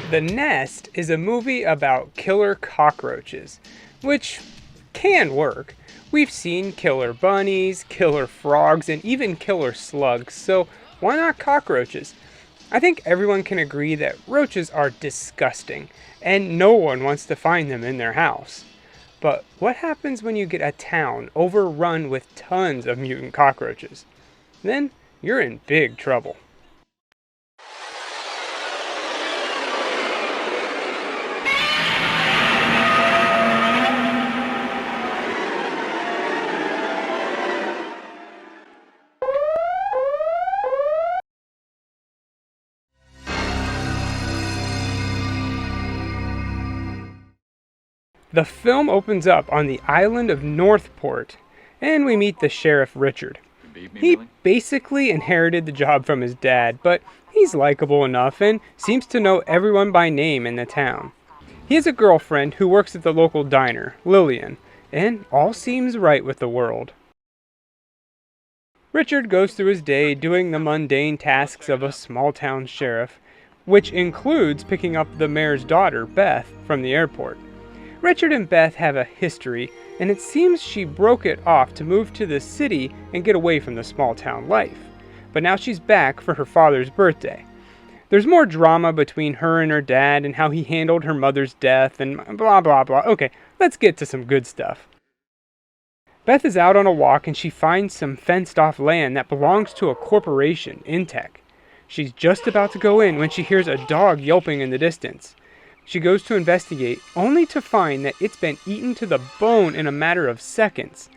The Nest is a movie about killer cockroaches, which can work. We've seen killer bunnies, killer frogs, and even killer slugs, so why not cockroaches? I think everyone can agree that roaches are disgusting, and no one wants to find them in their house. But what happens when you get a town overrun with tons of mutant cockroaches? Then you're in big trouble. The film opens up on the island of Northport, and we meet the Sheriff Richard. He basically inherited the job from his dad, but he's likable enough and seems to know everyone by name in the town. He has a girlfriend who works at the local diner, Lillian, and all seems right with the world. Richard goes through his day doing the mundane tasks of a small-town sheriff, which includes picking up the mayor's daughter, Beth, from the airport. Richard and Beth have a history, and it seems she broke it off to move to the city and get away from the small-town life. But now she's back for her father's birthday. There's more drama between her and her dad and how he handled her mother's death and blah blah blah. Okay, let's get to some good stuff. Beth is out on a walk and she finds some fenced-off land that belongs to a corporation, Intech. She's just about to go in when she hears a dog yelping in the distance. She goes to investigate, only to find that it's been eaten to the bone in a matter of seconds.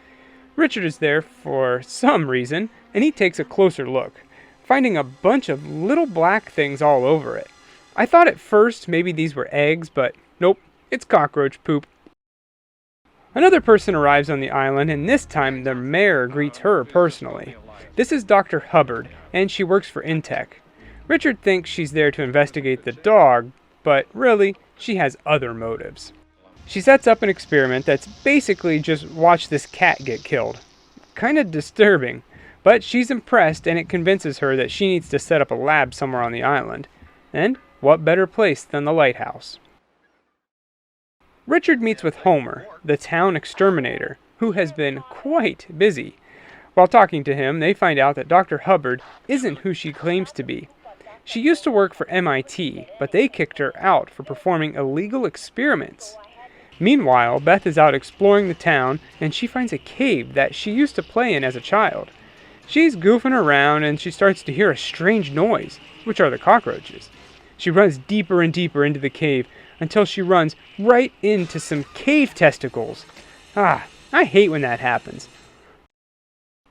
Richard is there for some reason, and he takes a closer look, finding a bunch of little black things all over it. I thought at first maybe these were eggs, but nope, it's cockroach poop. Another person arrives on the island, and this time the mayor greets her personally. This is Dr. Hubbard, and she works for Intech. Richard thinks she's there to investigate the dog, but really, she has other motives. She sets up an experiment that's basically just watch this cat get killed. Kinda disturbing, but she's impressed and it convinces her that she needs to set up a lab somewhere on the island. And what better place than the lighthouse? Richard meets with Homer, the town exterminator, who has been quite busy. While talking to him, they find out that Dr. Hubbard isn't who she claims to be. She used to work for MIT, but they kicked her out for performing illegal experiments. Meanwhile, Beth is out exploring the town, and she finds a cave that she used to play in as a child. She's goofing around, and she starts to hear a strange noise, which are the cockroaches. She runs deeper and deeper into the cave, until she runs right into some cave testicles. I hate when that happens.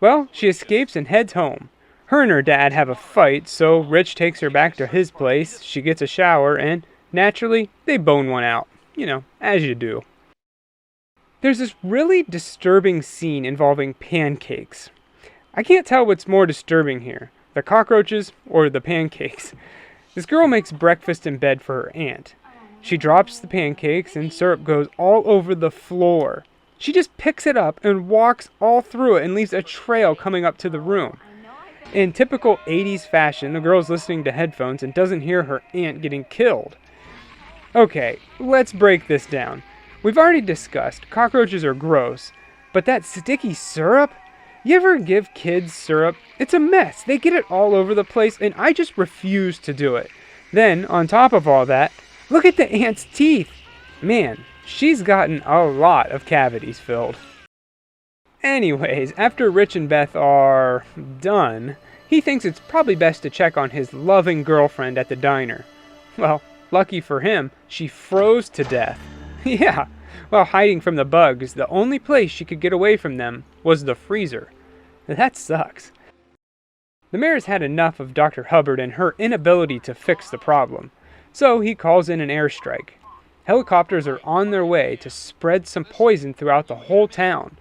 Well, she escapes and heads home. Her and her dad have a fight, so Rich takes her back to his place, she gets a shower, and naturally, they bone one out. You know, as you do. There's this really disturbing scene involving pancakes. I can't tell what's more disturbing here, the cockroaches or the pancakes. This girl makes breakfast in bed for her aunt. She drops the pancakes and syrup goes all over the floor. She just picks it up and walks all through it and leaves a trail coming up to the room. In typical 80s fashion, the girl's listening to headphones and doesn't hear her aunt getting killed. Okay, let's break this down. We've already discussed cockroaches are gross, but that sticky syrup? You ever give kids syrup? It's a mess. They get it all over the place, and I just refuse to do it. Then, on top of all that, look at the aunt's teeth. Man, she's gotten a lot of cavities filled. Anyways, after Rich and Beth are done, he thinks it's probably best to check on his loving girlfriend at the diner. Well, lucky for him, she froze to death. Yeah, while hiding from the bugs, the only place she could get away from them was the freezer. That sucks. The mayor's had enough of Dr. Hubbard and her inability to fix the problem, so he calls in an airstrike. Helicopters are on their way to spread some poison throughout the whole town.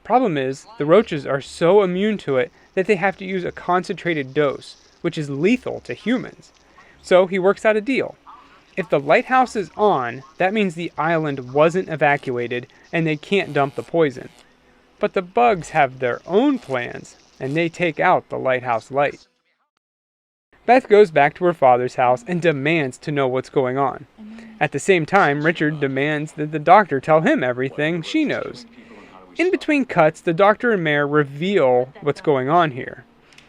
Problem is, the roaches are so immune to it that they have to use a concentrated dose, which is lethal to humans. So he works out a deal. If the lighthouse is on, that means the island wasn't evacuated and they can't dump the poison. But the bugs have their own plans, and they take out the lighthouse light. Beth goes back to her father's house and demands to know what's going on. At the same time, Richard demands that the doctor tell him everything she knows. In between cuts, the doctor and mayor reveal what's going on here.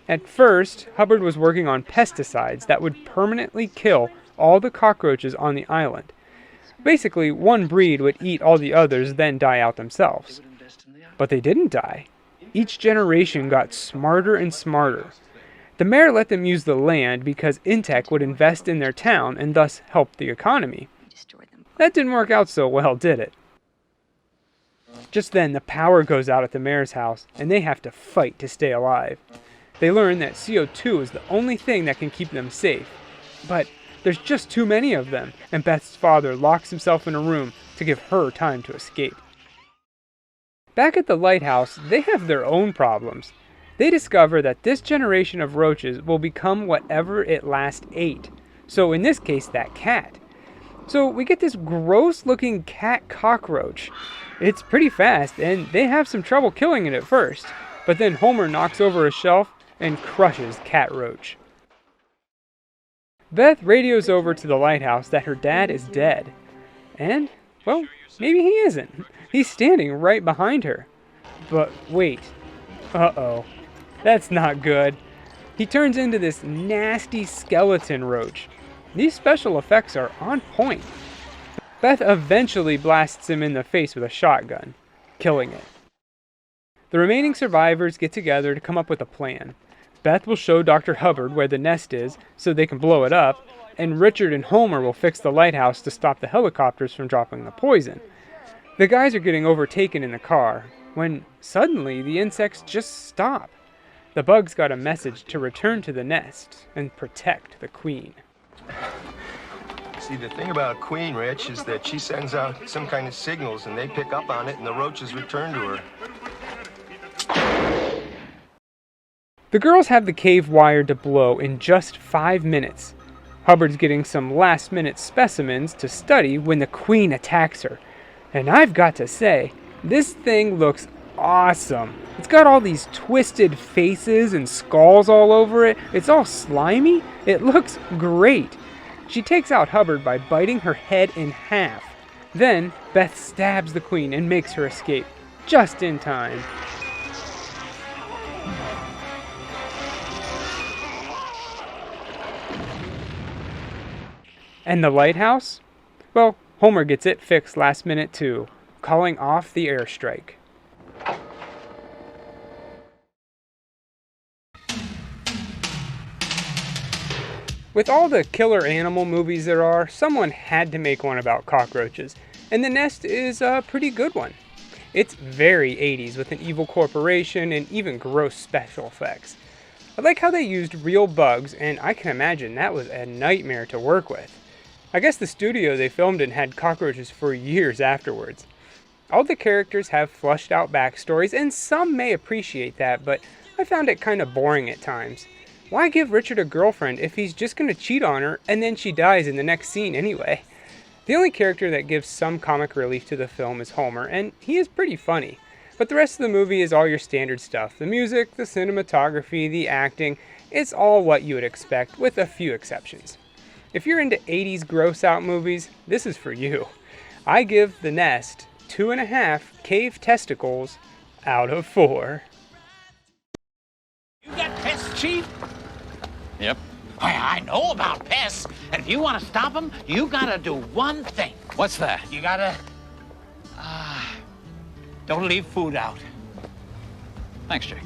At first, Hubbard was working on pesticides that would permanently kill all the cockroaches on the island. Basically, one breed would eat all the others, then die out themselves. But they didn't die. Each generation got smarter and smarter. The mayor let them use the land because Intech would invest in their town and thus help the economy. That didn't work out so well, did it? Just then, the power goes out at the mayor's house, and they have to fight to stay alive. They learn that CO2 is the only thing that can keep them safe. But there's just too many of them, and Beth's father locks himself in a room to give her time to escape. Back at the lighthouse, they have their own problems. They discover that this generation of roaches will become whatever it last ate. So in this case, that cat. So we get this gross-looking cat cockroach. It's pretty fast, and they have some trouble killing it at first. But then Homer knocks over a shelf and crushes Cat Roach. Beth radios over to the lighthouse that her dad is dead. And, well, maybe he isn't. He's standing right behind her. But wait. Uh-oh. That's not good. He turns into this nasty skeleton roach. These special effects are on point. Beth eventually blasts him in the face with a shotgun, killing it. The remaining survivors get together to come up with a plan. Beth will show Dr. Hubbard where the nest is so they can blow it up, and Richard and Homer will fix the lighthouse to stop the helicopters from dropping the poison. The guys are getting overtaken in the car, when suddenly the insects just stop. The bugs got a message to return to the nest and protect the queen. See, the thing about Queen, Rich, is that she sends out some kind of signals and they pick up on it and the roaches return to her. The girls have the cave wired to blow in just 5 minutes. Hubbard's getting some last-minute specimens to study when the queen attacks her. And I've got to say, this thing looks awesome. It's got all these twisted faces and skulls all over it. It's all slimy. It looks great. She takes out Hubbard by biting her head in half. Then Beth stabs the queen and makes her escape, just in time. And the lighthouse? Well, Homer gets it fixed last minute too, calling off the airstrike. With all the killer animal movies there are, someone had to make one about cockroaches, and The Nest is a pretty good one. It's very 80s with an evil corporation and even gross special effects. I like how they used real bugs, and I can imagine that was a nightmare to work with. I guess the studio they filmed in had cockroaches for years afterwards. All the characters have fleshed out backstories, and some may appreciate that, but I found it kind of boring at times. Why give Richard a girlfriend if he's just going to cheat on her and then she dies in the next scene anyway? The only character that gives some comic relief to the film is Homer, and he is pretty funny. But the rest of the movie is all your standard stuff. The music, the cinematography, the acting, it's all what you would expect with a few exceptions. If you're into 80s gross out movies, this is for you. I give The Nest 2.5 cave testicles out of 4. You got pests, Chief? Yep. Why, I know about pests, and if you want to stop them, you gotta do one thing. What's that? You gotta, don't leave food out. Thanks, Jake.